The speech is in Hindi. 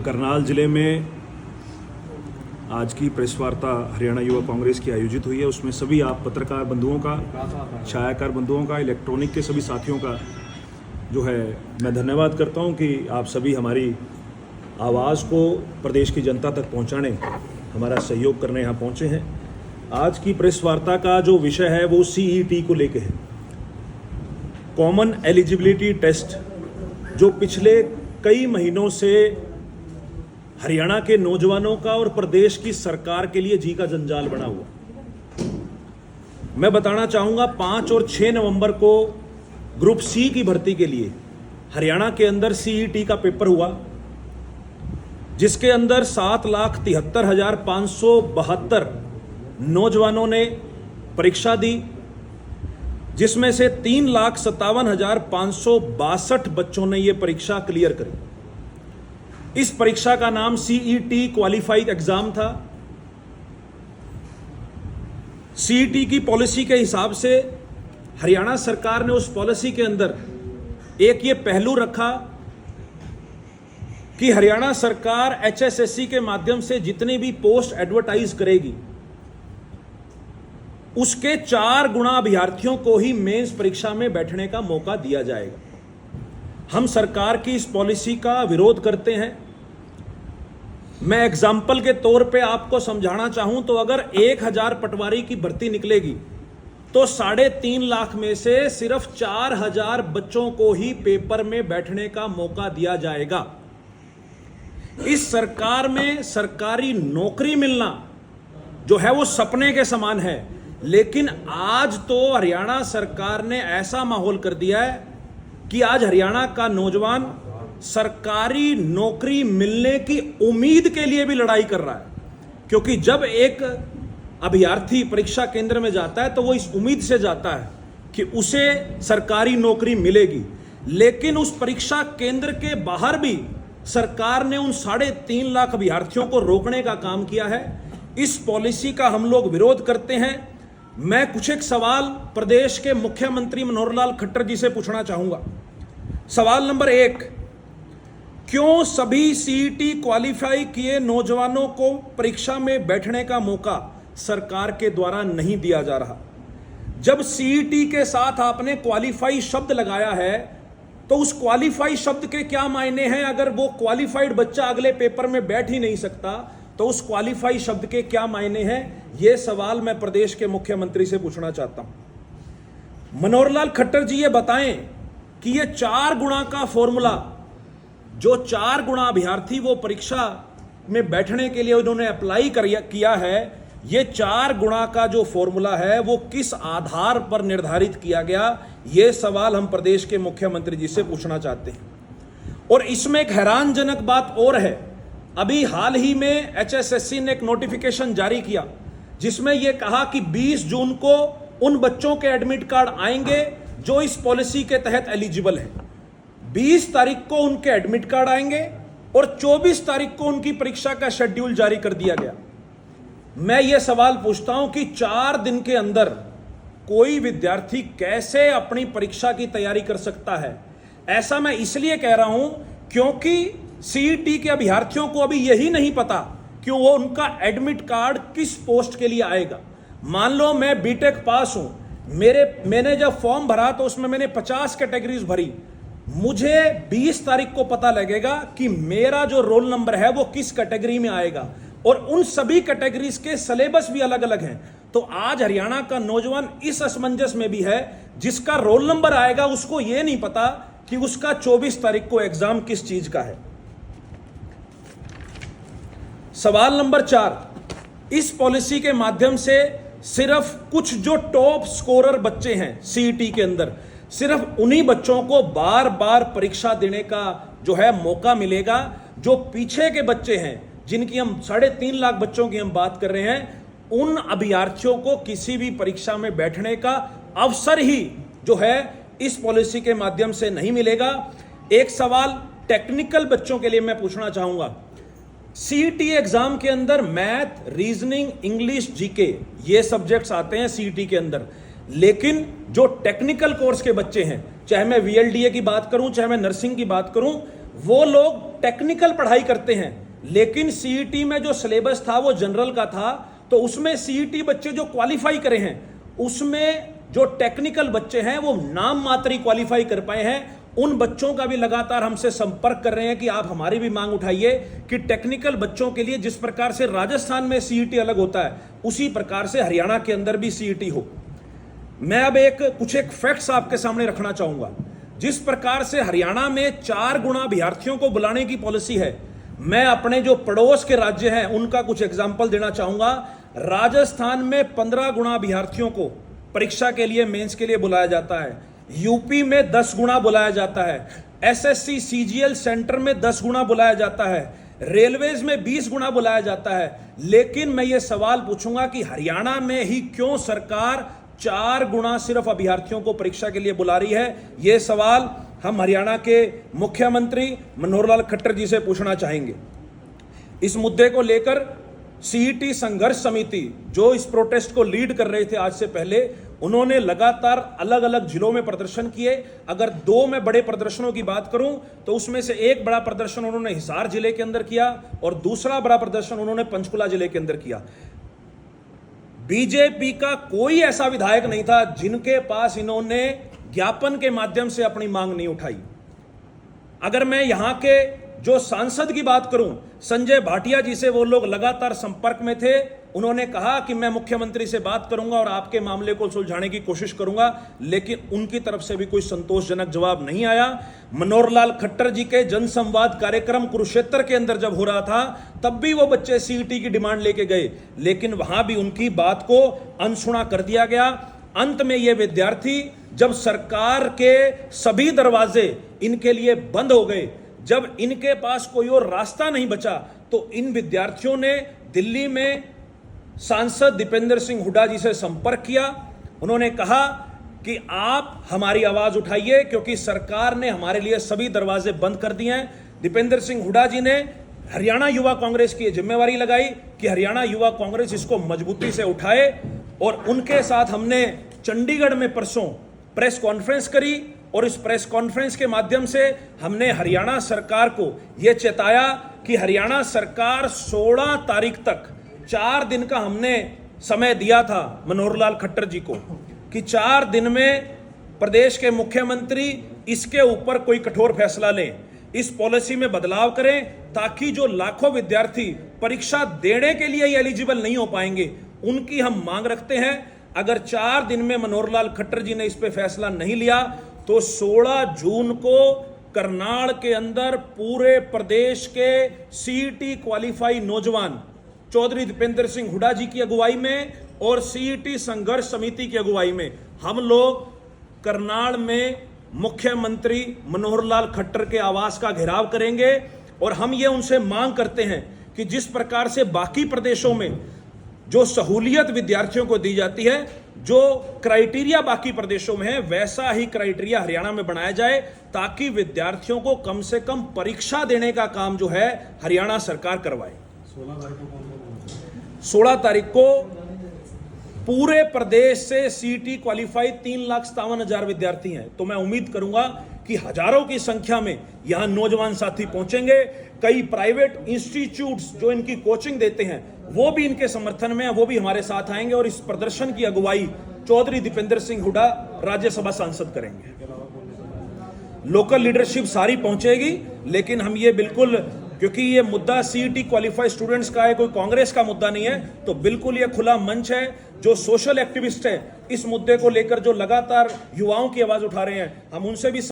करनाल ज़िले में आज की प्रेस वार्ता हरियाणा युवा कांग्रेस की आयोजित हुई है। उसमें सभी आप पत्रकार बंधुओं का, छायाकार बंधुओं का, इलेक्ट्रॉनिक के सभी साथियों का जो है मैं धन्यवाद करता हूं कि आप सभी हमारी आवाज़ को प्रदेश की जनता तक पहुंचाने, हमारा सहयोग करने यहाँ पहुंचे हैं। आज की प्रेस वार्ता का जो विषय है वो CET को लेके है, कॉमन एलिजिबिलिटी टेस्ट, जो पिछले कई महीनों से हरियाणा के नौजवानों का और प्रदेश की सरकार के लिए जी का जंजाल बना हुआ। मैं बताना चाहूंगा 5 और 6 नवंबर को ग्रुप C की भर्ती के लिए हरियाणा के अंदर CET का पेपर हुआ, जिसके अंदर 7,73,572 नौजवानों ने परीक्षा दी, जिसमें से 3,57,562 बच्चों ने यह परीक्षा क्लियर करी। इस परीक्षा का नाम CET क्वालिफाइड एग्जाम था। CET की पॉलिसी के हिसाब से हरियाणा सरकार ने उस पॉलिसी के अंदर एक ये पहलू रखा कि हरियाणा सरकार HSSC के माध्यम से जितनी भी पोस्ट एडवर्टाइज करेगी, उसके 4 गुना अभ्यर्थियों को ही मेंस परीक्षा में बैठने का मौका दिया जाएगा। हम सरकार की इस पॉलिसी का विरोध करते हैं। मैं एग्जाम्पल के तौर पे आपको समझाना चाहूं तो अगर 1000 पटवारी की भर्ती निकलेगी तो 3.5 लाख में से सिर्फ 4000 बच्चों को ही पेपर में बैठने का मौका दिया जाएगा। इस सरकार में सरकारी नौकरी मिलना जो है वो सपने के समान है, लेकिन आज तो हरियाणा सरकार ने ऐसा माहौल कर दिया है कि आज हरियाणा का नौजवान सरकारी नौकरी मिलने की उम्मीद के लिए भी लड़ाई कर रहा है। क्योंकि जब एक अभ्यर्थी परीक्षा केंद्र में जाता है तो वो इस उम्मीद से जाता है कि उसे सरकारी नौकरी मिलेगी, लेकिन उस परीक्षा केंद्र के बाहर भी सरकार ने उन 3.5 लाख अभ्यर्थियों को रोकने का काम किया है। इस पॉलिसी का हम लोग विरोध करते हैं। मैं कुछ एक सवाल प्रदेश के मुख्यमंत्री मनोहर लाल खट्टर जी से पूछना चाहूंगा। सवाल नंबर 1, क्यों सभी CET क्वालिफाई किए नौजवानों को परीक्षा में बैठने का मौका सरकार के द्वारा नहीं दिया जा रहा? जब CET के साथ आपने क्वालिफाई शब्द लगाया है तो उस क्वालिफाई शब्द के क्या मायने हैं? अगर वो क्वालिफाइड बच्चा अगले पेपर में बैठ ही नहीं सकता तो उस क्वालिफाई शब्द के क्या मायने हैं? यह सवाल मैं प्रदेश के मुख्यमंत्री से पूछना चाहता हूं। मनोहर लाल खट्टर जी ये बताएं कि ये 4 गुना का फॉर्मूला, जो 4 गुना अभ्यर्थी वो परीक्षा में बैठने के लिए उन्होंने अप्लाई किया है, ये 4 गुना का जो फॉर्मूला है वो किस आधार पर निर्धारित किया गया? ये सवाल हम प्रदेश के मुख्यमंत्री जी से पूछना चाहते हैं। और इसमें एक हैरानजनक बात और है। अभी हाल ही में HSSC ने एक नोटिफिकेशन जारी किया जिसमें यह कहा कि 20 जून को उन बच्चों के एडमिट कार्ड आएंगे जो इस पॉलिसी के तहत एलिजिबल है। 20 तारीख को उनके एडमिट कार्ड आएंगे और 24 तारीख को उनकी परीक्षा का शेड्यूल जारी कर दिया गया। मैं ये सवाल पूछता हूं कि 4 दिन के अंदर कोई विद्यार्थी कैसे अपनी परीक्षा की तैयारी कर सकता है? ऐसा मैं इसलिए कह रहा हूं क्योंकि CET के अभ्यर्थियों को अभी यही नहीं पता कि वो उनका एडमिट कार्ड किस पोस्ट के लिए आएगा। मान लो मैं बीटेक पास हूं, मैंने जब फॉर्म भरा तो उसमें मैंने 50 कैटेगरीज भरी। मुझे 20 तारीख को पता लगेगा कि मेरा जो रोल नंबर है वो किस कैटेगरी में आएगा, और उन सभी कैटेगरीज के सिलेबस भी अलग अलग हैं। तो आज हरियाणा का नौजवान इस असमंजस में भी है, जिसका रोल नंबर आएगा उसको यह नहीं पता कि उसका 24 तारीख को एग्जाम किस चीज का है। सवाल नंबर 4, इस पॉलिसी के माध्यम से सिर्फ कुछ जो टॉप स्कोरर बच्चे हैं CET के अंदर, सिर्फ उन्हीं बच्चों को बार बार परीक्षा देने का जो है मौका मिलेगा। जो पीछे के बच्चे हैं, जिनकी हम 3.5 लाख बच्चों की हम बात कर रहे हैं, उन अभ्यर्थियों को किसी भी परीक्षा में बैठने का अवसर ही जो है इस पॉलिसी के माध्यम से नहीं मिलेगा। एक सवाल टेक्निकल बच्चों के लिए मैं पूछना चाहूंगा। CET एग्जाम के अंदर मैथ, रीजनिंग, इंग्लिश, GK ये सब्जेक्ट्स आते हैं CET के अंदर, लेकिन जो टेक्निकल कोर्स के बच्चे हैं, चाहे मैं VLDA की बात करूं, चाहे मैं नर्सिंग की बात करूं, वो लोग टेक्निकल पढ़ाई करते हैं, लेकिन सीईटी में जो सिलेबस था वो जनरल का था, तो उसमें सीईटी बच्चे जो क्वालिफाई करे हैं, उसमें जो टेक्निकल बच्चे हैं वो नाम मात्र ही क्वालिफाई कर पाए हैं। उन बच्चों का भी लगातार हमसे संपर्क कर रहे हैं कि आप हमारी भी मांग उठाइए कि टेक्निकल बच्चों के लिए जिस प्रकार से राजस्थान में सीईटी अलग होता है, उसी प्रकार से हरियाणा के अंदर भी सीईटी हो। मैं अब कुछ फैक्ट्स आपके सामने रखना चाहूंगा। जिस प्रकार से हरियाणा में 4 गुना अभ्यर्थियों को बुलाने की पॉलिसी है, मैं अपने जो पड़ोस के राज्य हैं उनका कुछ एग्जाम्पल देना चाहूंगा। राजस्थान में 15 गुना अभ्यर्थियों को परीक्षा के लिए, मेंस के लिए बुलाया जाता है। यूपी में 10 गुना बुलाया जाता है। एसएससी सीजीएल सेंटर में 10 गुना बुलाया जाता है। रेलवेज में 20 गुना बुलाया जाता है। लेकिन मैं ये सवाल पूछूंगा कि हरियाणा में ही क्यों सरकार 4 गुना सिर्फ अभ्यर्थियों को परीक्षा के लिए बुला रही है? यह सवाल हम हरियाणा के मुख्यमंत्री मनोहर लाल खट्टर जी से पूछना चाहेंगे। इस मुद्दे को लेकर सीईटी संघर्ष समिति, जो इस प्रोटेस्ट को लीड कर रहे थे आज से पहले, उन्होंने लगातार अलग अलग जिलों में प्रदर्शन किए। अगर 2 में बड़े प्रदर्शनों की बात करूं तो उसमें से एक बड़ा प्रदर्शन उन्होंने हिसार जिले के अंदर किया और दूसरा बड़ा प्रदर्शन उन्होंने पंचकुला जिले के अंदर किया। बीजेपी का कोई ऐसा विधायक नहीं था जिनके पास इन्होंने ज्ञापन के माध्यम से अपनी मांग नहीं उठाई। अगर मैं यहां के जो सांसद की बात करूं, संजय भाटिया जी से वो लोग लगातार संपर्क में थे। उन्होंने कहा कि मैं मुख्यमंत्री से बात करूंगा और आपके मामले को सुलझाने की कोशिश करूंगा, लेकिन उनकी तरफ से भी कोई संतोषजनक जवाब नहीं आया। मनोहर लाल खट्टर जी के जनसंवाद कार्यक्रम कुरुक्षेत्र के अंदर जब हो रहा था, तब भी वो बच्चे सीईटी की डिमांड लेके गए, लेकिन वहां भी उनकी बात को अनसुना कर दिया गया। अंत में ये विद्यार्थी, जब सरकार के सभी दरवाजे इनके लिए बंद हो गए, जब इनके पास कोई और रास्ता नहीं बचा, तो इन विद्यार्थियों ने दिल्ली में सांसद दीपेंद्र सिंह हुड्डा जी से संपर्क किया। उन्होंने कहा कि आप हमारी आवाज उठाइए क्योंकि सरकार ने हमारे लिए सभी दरवाजे बंद कर दिए हैं। दीपेंद्र सिंह हुड्डा जी ने हरियाणा युवा कांग्रेस की जिम्मेवारी लगाई कि हरियाणा युवा कांग्रेस इसको मजबूती से उठाए, और उनके साथ हमने चंडीगढ़ में परसों प्रेस कॉन्फ्रेंस करी और इस प्रेस कॉन्फ्रेंस के माध्यम से हमने हरियाणा सरकार को यह चेताया कि हरियाणा सरकार 16 तारीख तक, 4 दिन का हमने समय दिया था मनोहर लाल खट्टर जी को, कि 4 दिन में प्रदेश के मुख्यमंत्री इसके ऊपर कोई कठोर फैसला लें, इस पॉलिसी में बदलाव करें, ताकि जो लाखों विद्यार्थी परीक्षा देने के लिए ही एलिजिबल नहीं हो पाएंगे, उनकी हम मांग रखते हैं। अगर 4 दिन में मनोहर लाल खट्टर जी ने इस पे फैसला नहीं लिया तो 16 जून को करनाल के अंदर पूरे प्रदेश के सीईटी क्वालिफाई नौजवान चौधरी दीपेंद्र सिंह हुड्डा जी की अगुवाई में और सीईटी संघर्ष समिति की अगुवाई में हम लोग करनाल में मुख्यमंत्री मनोहर लाल खट्टर के आवास का घेराव करेंगे। और हम ये उनसे मांग करते हैं कि जिस प्रकार से बाकी प्रदेशों में जो सहूलियत विद्यार्थियों को दी जाती है, जो क्राइटेरिया बाकी प्रदेशों में है, वैसा ही क्राइटेरिया हरियाणा में बनाया जाए, ताकि विद्यार्थियों को कम से कम परीक्षा देने का काम जो है हरियाणा सरकार करवाए। 16 तारीख को पूरे प्रदेश से सीईटी क्वालिफाई 3,57,000 विद्यार्थी हैं। तो मैं उम्मीद करूंगा कि हजारों की संख्या में यहां नौजवान साथी पहुंचेंगे। कई प्राइवेट इंस्टीट्यूट्स जो इनकी कोचिंग देते हैं वो भी इनके समर्थन में है, वो भी हमारे साथ आएंगे और इस प्रदर्शन की अगुवाई चौधरी दीपेंद्र सिंह हुड्डा राज्यसभा सांसद करेंगे। लोकल लीडरशिप सारी पहुंचेगी, लेकिन हम ये बिल्कुल, क्योंकि ये मुद्दा सीईटी क्वालिफाइड स्टूडेंट्स का है, कोई कांग्रेस का मुद्दा नहीं है, तो बिल्कुल ये खुला मंच है। जो सोशल एक्टिविस्ट है इस मुद्दे को लेकर, जो लगातार युवाओं की आवाज उठा रहे हैं, हम उनसे भी